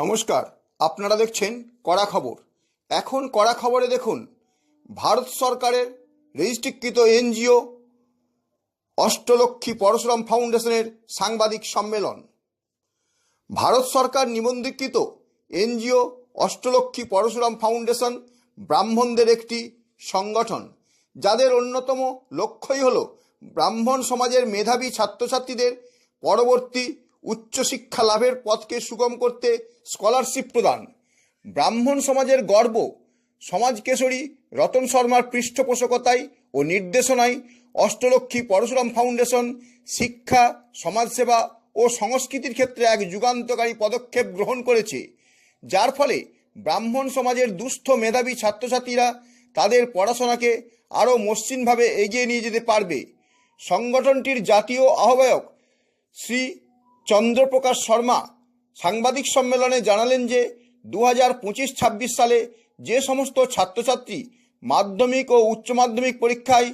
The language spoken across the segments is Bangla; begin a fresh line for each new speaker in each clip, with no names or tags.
নমস্কার, আপনারা দেখছেন কড়া খবর। এখন কড়া খবরে দেখুন, ভারত সরকারের রেজিস্ট্রিকৃত এনজিও অষ্টলক্ষ্মী পরশুরাম ফাউন্ডেশনের সাংবাদিক সম্মেলন। ভারত সরকার নিবন্ধীকৃত এনজিও অষ্টলক্ষ্মী পরশুরাম ফাউন্ডেশন ব্রাহ্মণদের একটি সংগঠন, যাদের অন্যতম লক্ষ্যই হল ব্রাহ্মণ সমাজের মেধাবী ছাত্রছাত্রীদের পরবর্তী উচ্চশিক্ষা লাভের পথকে সুগম করতে স্কলারশিপ প্রদান। ব্রাহ্মণ সমাজের গর্ব সমাজকেশরী রতন শর্মার পৃষ্ঠপোষকতায় ও নির্দেশনায় অষ্টলক্ষ্মী পরশুরাম ফাউন্ডেশন শিক্ষা, সমাজসেবা ও সংস্কৃতির ক্ষেত্রে এক যুগান্তকারী পদক্ষেপ গ্রহণ করেছে, যার ফলে ব্রাহ্মণ সমাজের দুস্থ মেধাবী ছাত্রছাত্রীরা তাদের পড়াশোনাকে আরও মসৃণভাবে এগিয়ে নিয়ে যেতে পারবে। সংগঠনটির জাতীয় আহ্বায়ক শ্রী চন্দ্রপ্রকাশ শর্মা সাংবাদিক সম্মেলনে জানালেন যে 2025-26 সালে যে সমস্ত ছাত্রছাত্রী মাধ্যমিক ও উচ্চ মাধ্যমিক পরীক্ষায়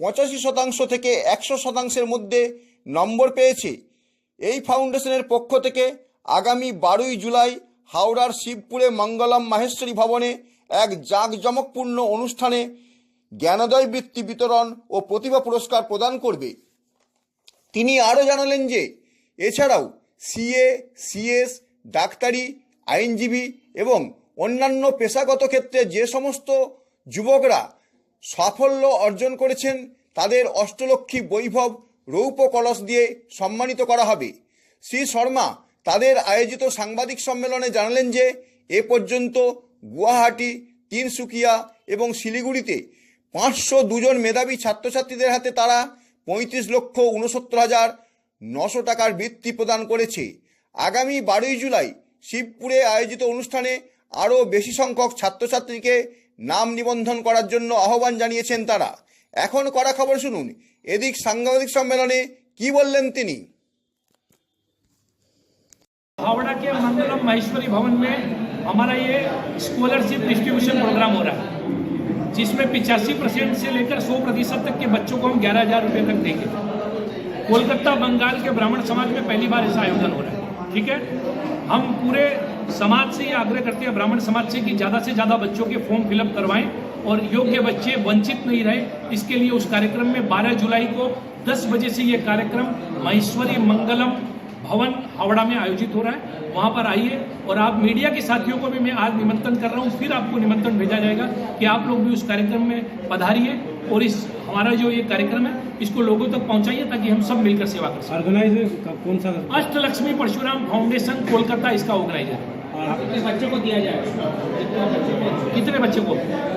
85% থেকে 100%-এর মধ্যে নম্বর পেয়েছে, এই ফাউন্ডেশনের পক্ষ থেকে আগামী 12ই জুলাই হাওড়ার শিবপুরে মঙ্গলম মাহেশ্বরী ভবনে এক জাঁকজমকপূর্ণ অনুষ্ঠানে জ্ঞানোদয় বৃত্তি বিতরণ ও প্রতিভা পুরস্কার প্রদান করবে। তিনি আরও জানালেন যে এছাড়াও সিএ, সিএস, ডাক্তারি, আইনজীবী এবং অন্যান্য পেশাগত ক্ষেত্রে যে সমস্ত যুবকরা সাফল্য অর্জন করেছেন তাদের অষ্টলক্ষ্মী বৈভব রৌপ্য কলস দিয়ে সম্মানিত করা হবে। শ্রী শর্মা তাদের আয়োজিত সাংবাদিক সম্মেলনে জানালেন যে এ পর্যন্ত গুয়াহাটি, তিনসুকিয়া এবং শিলিগুড়িতে 502 জন মেধাবী ছাত্রছাত্রীদের হাতে তারা 35,69,900 টাকার বৃত্তি প্রদান করেছে। আগামী 12ই জুলাই শিবপুরে আয়োজিত অনুষ্ঠানে আরও বেশি সংখ্যক ছাত্রছাত্রীকে নাম নিবন্ধন করার জন্য আহ্বান জানিয়েছেন তারা। এখন কড়া খবর শুনুন, এদিক সাংবাদিক সম্মেলনে কি বললেন তিনি।
हावड़ा के मंगलम माहेश्वरी भवन में हमारा ये स्कॉलरशिप डिस्ट्रीब्यूशन प्रोग्राम हो रहा है, जिसमें 85% से लेकर 100% तक के बच्चों को हम 11,000 रुपये तक देंगे। कोलकाता बंगाल के ब्राह्मण समाज में पहली बार ऐसा आयोजन हो रहा है। ठीक है, हम पूरे समाज से ये आग्रह करते हैं, ब्राह्मण समाज से, कि ज़्यादा से ज़्यादा बच्चों के फॉर्म फिलअप करवाएं और योग्य बच्चे वंचित नहीं रहे। इसके लिए उस कार्यक्रम में 12 जुलाई को 10 बजे से ये कार्यक्रम माहेश्वरी मंगलम भवन हावड़ा में आयोजित हो रहा है, वहाँ पर आइए। और आप मीडिया के साथियों को भी मैं आज निमंत्रण कर रहा हूँ, फिर आपको निमंत्रण भेजा जाएगा कि आप लोग भी उस कार्यक्रम में पधारिए और इस हमारा जो ये कार्यक्रम है इसको लोगों तक पहुँचाइए, ताकि हम सब मिलकर सेवा कर सकें।
ऑर्गेनाइजर कौन सा?
अष्टलक्ष्मी परशुराम फाउंडेशन कोलकाता इसका ऑर्गेनाइजर है।
कितने बच्चों को दिया जाएगा?
कितने बच्चों को?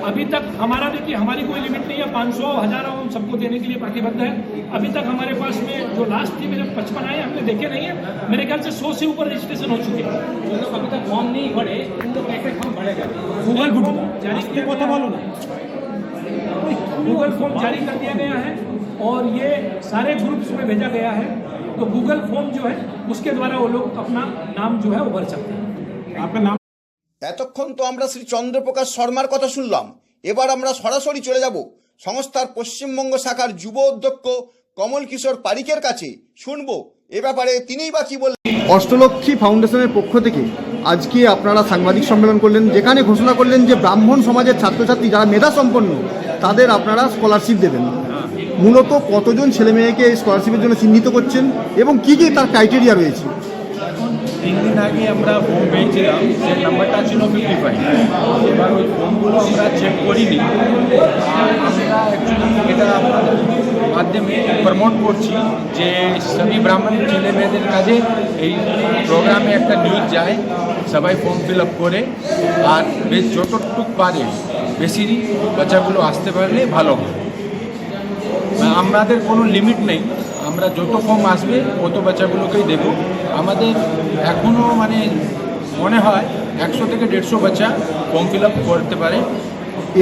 अभी तक हमारा, देखिए, हमारी कोई लिमिट नहीं है, 500, 1000 हम सबको देने के लिए प्रतिबद्ध है। अभी तक हमारे पास में जो लास्ट थी मेरे 55 आए, हमने देखे नहीं है, मेरे ख्याल से 100 से ऊपर रजिस्ट्रेशन हो चुके हैं।
जो लोग अभी तक फॉर्म नहीं भरे उनको कैसे फॉर्म भरेगा? गूगल फॉर्म
जारी
किया गया है,
गूगल फॉर्म जारी कर दिया गया है और ये सारे ग्रुप्स में भेजा गया है। तो गूगल फॉर्म जो है उसके द्वारा वो लोग अपना नाम जो है वो भर सकते हैं।
आपका नाम?
এতক্ষণ তো আমরা শ্রী চন্দ্রপ্রকাশ শর্মার কথা শুনলাম, এবার আমরা সরাসরি চলে যাব সংস্থার পশ্চিমবঙ্গ শাখার যুব অধ্যক্ষ কমল কিশোর পারিকের কাছে। শুনবো এ ব্যাপারে তিনিই বা কি বললেন। অষ্টলক্ষ্মী ফাউন্ডেশনের পক্ষ থেকে আজকে আপনারা সাংবাদিক সম্মেলন করলেন, যেখানে ঘোষণা করলেন যে ব্রাহ্মণ সমাজের ছাত্রছাত্রী যারা মেধা সম্পন্ন তাদের আপনারা স্কলারশিপ দেবেন। মূলত কতজন ছেলে মেয়েকে এই স্কলারশিপের জন্য চিহ্নিত করছেন এবং কি কি তার ক্রাইটেরিয়া রয়েছে?
3 দিন আগে আমরা ফর্ম পেয়েছিলাম, যে নাম্বারটা ছিল 55। এবার ওই ফর্মগুলো আমরা চেক করিনি। আমরা অ্যাকচুয়ালি এটা আপনাদের মাধ্যমে প্রমোট করছি যে সবই ব্রাহ্মণ ছেলে মেয়েদের কাছে এই প্রোগ্রামে একটা নিউজ যায়, সবাই ফর্ম ফিল আপ করে, আর বেশ যতটুকু পারে বেশি বাচ্চাগুলো আসতে পারলে ভালো হয়। আমাদের কোনো লিমিট নেই, আমরা যত ফর্ম আসবে তত বাচ্চাগুলোকেই দেব। আমাদের এখনও মনে হয় 100 থেকে 150 বাচ্চা ফর্ম ফিল আপ করতে পারে।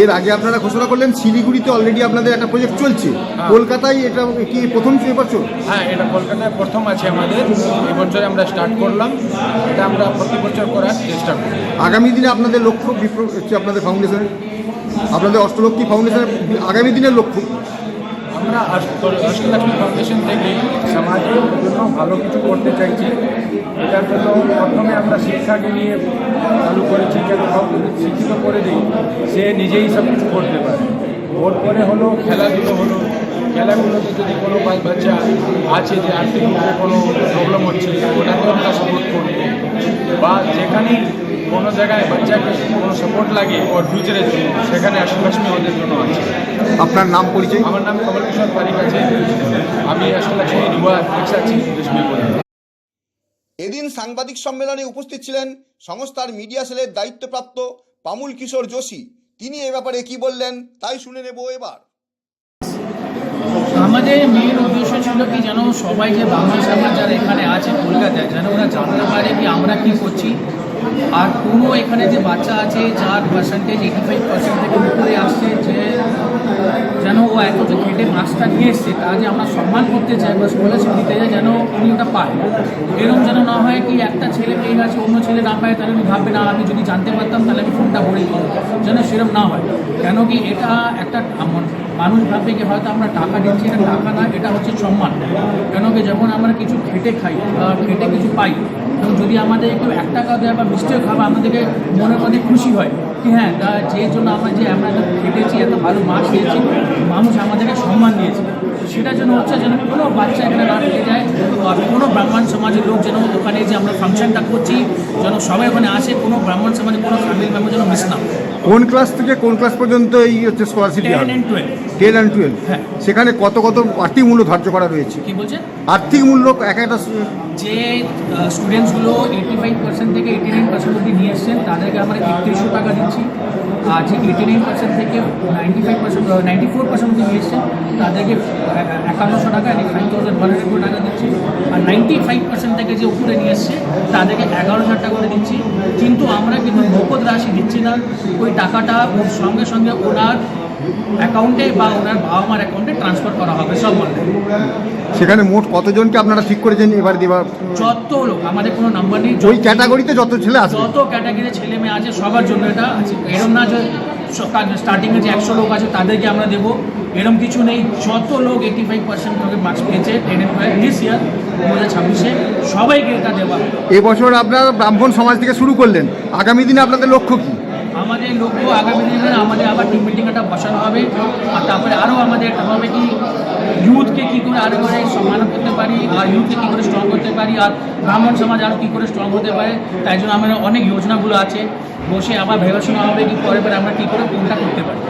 এর আগে আপনারা ঘোষণা করলেন শিলিগুড়িতে অলরেডি আপনাদের একটা প্রজেক্ট চলছে, কলকাতায় এটা কি প্রথম এবছর?
হ্যাঁ, এটা কলকাতায় প্রথম আছে আমাদের, এবছরে আমরা স্টার্ট করলাম। এটা আমরা প্রতি বছর করার চেষ্টা করি।
আগামী দিনে আপনাদের লক্ষ্য হচ্ছে আপনাদের ফাউন্ডেশনের, আপনাদের অষ্টলক্ষ্মী ফাউন্ডেশনের আগামী দিনের লক্ষ্য?
আমরা অষ্টলক্ষ্মী ফাউন্ডেশন থেকে সমাজের জন্য ভালো কিছু করতে চাইছি। এটার জন্য প্রথমে আমরা শিক্ষাকে নিয়ে চালু করেছি, যেন কাউকে শিক্ষিত করে দিই সে নিজেই সব কিছু করতে পারে। ওর পরে হলো খেলাধুলো হলো, খেলাগুলোতে যদি কোনো বাচ্চা আছে যে আর্থিকভাবে কোনো প্রবলেম হচ্ছে ওটাকেও আমরা সাপোর্ট করব, বা যেখানেই কোনো জায়গায় বাচ্চাকে কোনো সাপোর্ট লাগে ওর ফিউচারের জন্য সেখানে অষ্টলক্ষ্মী ওদের জন্য আছে।
আপনার নাম পরিচয়?
আমার নাম কমল কিশোর পারিক আছে, আমি অষ্টলক্ষ্মী যুবা অধ্যক্ষ আছি ওয়েস্ট বেঙ্গল।
এদিন সাংবাদিক সম্মেলনে উপস্থিত ছিলেন সংস্থার মিডিয়া সেলের দায়িত্বপ্রাপ্ত পামুল কিশোর যোশী। তিনি এ ব্যাপারে কি বললেন তাই শুনে নেব এবার।
আমাদের মেন উদ্দেশ্য ছিল কি যেন সবাই যে বাংলা সমাজ যারা এখানে আছে কলকাতায় যেন ওরা জানতে পারে কি আমরা কি করছি, আর কোনো এখানে যে বাচ্চা আছে যার পার্সেন্টেজ 85% থেকে উপরে আসছে, যে যেন ও এত যে খেটে মার্কসটা নিয়ে এসছে তা যে আমরা সম্মান করতে চাই বা স্কলারশিপ দিতে চাই যেন উনি ওটা পায়। এরকম যেন না হয় কি একটা ছেলে পেয়ে গেছে অন্য ছেলে না পায় তাহলে উনি ভাববে না আমি যদি জানতে পারতাম তাহলে আমি ফোনটা ভরে দিই, যেন সেরকম না হয়। কেন কি এটা একটা মানুষ ভাববে কি হয়তো আমরা টাকা দিচ্ছি, এটা টাকা না, এটা হচ্ছে সম্মান। কেন কি যখন আমরা কিছু খেটে খাই বা খেটে কিছু পাই, এবং যদি আমাদের একটু 1 টাকা দেয় বা মিষ্টিও খাবে আমাদেরকে মনের মধ্যে খুশি হয় কি হ্যাঁ যে জন্য আমরা এত খেটেছি, এত ভালো মাছ খেয়েছি, মানুষ আমাদেরকে সম্মান দিয়েছে। সেটার জন্য হচ্ছে যেন কোনো বাচ্চা এখানে না থেকে যায়, আর কোনো ব্রাহ্মণ সমাজের লোক যেন ওখানে যে আমরা ফাংশনটা করছি যেন সবাই ওখানে আসে, কোনো ব্রাহ্মণ সমাজের কোনো ফ্যামিলি মেম্বার যেন মিস না।
কোন ক্লাস থেকে কোন ক্লাস পর্যন্ত এই হচ্ছে স্কলারশিপ
10 and 12।
10 and 12?
হ্যাঁ।
সেখানে কত আর্থিক মূল্য ধার্য করা রয়েছে?
কি বলছেন?
আর্থিক মূল্য এক একটা
যে স্টুডেন্টসগুলো 85% থেকে 89% অবধি নিয়ে এসছেন তাদেরকে আমরা 3100 টাকা দিচ্ছি, আর যে 89% থেকে 94% অবধি নিয়ে এসছেন তাদেরকে 5100 টাকা, 51,100 টাকা দিচ্ছি, আর 95% থেকে যে উপরে নিয়ে এসছে তাদেরকে 11,000 টাকা করে দিচ্ছি। কিন্তু আমরা কিন্তু নগদ রাশি দিচ্ছি না, ওই টাকাটা ওর সঙ্গে সঙ্গে ওনার অ্যাকাউন্টে বা ওনার বাবা মার অ্যাকাউন্টে ট্রান্সফার করা হবে সব বলতে।
সেখানে মোট কতজনকে আপনারা ঠিক করেছেন এবার দেওয়ার?
যত লোক, আমাদের কোনো নাম্বার নেই,
ওই ক্যাটাগরিতে যত ছেলে আসবে,
যত ক্যাটাগরির ছেলে মেয়ে আছে সবার জন্য এটা আছে। এরকম না যে স্টার্টিংয়ে যে 100 লোক আছে তাদেরকে আমরা দেবো, এরকম কিছু নেই। যত লোক 85% লোকের মার্কস পেয়েছে 10 and 12 দিস ইয়ার 2026-এ সবাইকে এটা দেওয়া।
এবছর আপনারা ব্রাহ্মণ সমাজ থেকে শুরু করলেন, আগামী দিনে আপনাদের লক্ষ্য কী?
আমাদের লক্ষ্য আগামী দিনে আমাদের আবার টিম মিটিং একটা বসানো হবে, আর তারপরে আরও আমাদের একটা হবে কি ইউথকে কী করে আরও করে সম্মান করতে পারি, আর ইউথকে কী করে স্ট্রং করতে পারি, আর ব্রাহ্মণ সমাজ আরও কী করে স্ট্রং হতে পারে। তাই জন্য আমাদের অনেক যোজনাগুলো আছে, বসে আবার ভেবে শোনা হবে কি পরে আমরা কী করে কোনটা করতে পারি।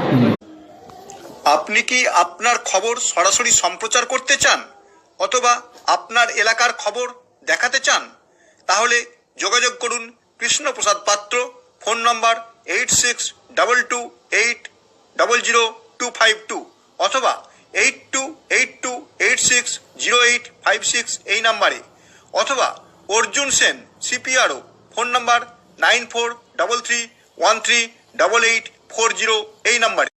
আপনি কি আপনার খবর সরাসরি সম্প্রচার করতে চান অথবা আপনার এলাকার খবর দেখাতে চান? তাহলে যোগাযোগ করুন কৃষ্ণপ্রসাদ পাত্র, ফোন নম্বর 8622800252 অথবা 8282860856 এই নাম্বারে, অথবা অর্জুন সেন CPRO, ফোন নম্বর 9433138840 এই নাম্বারে।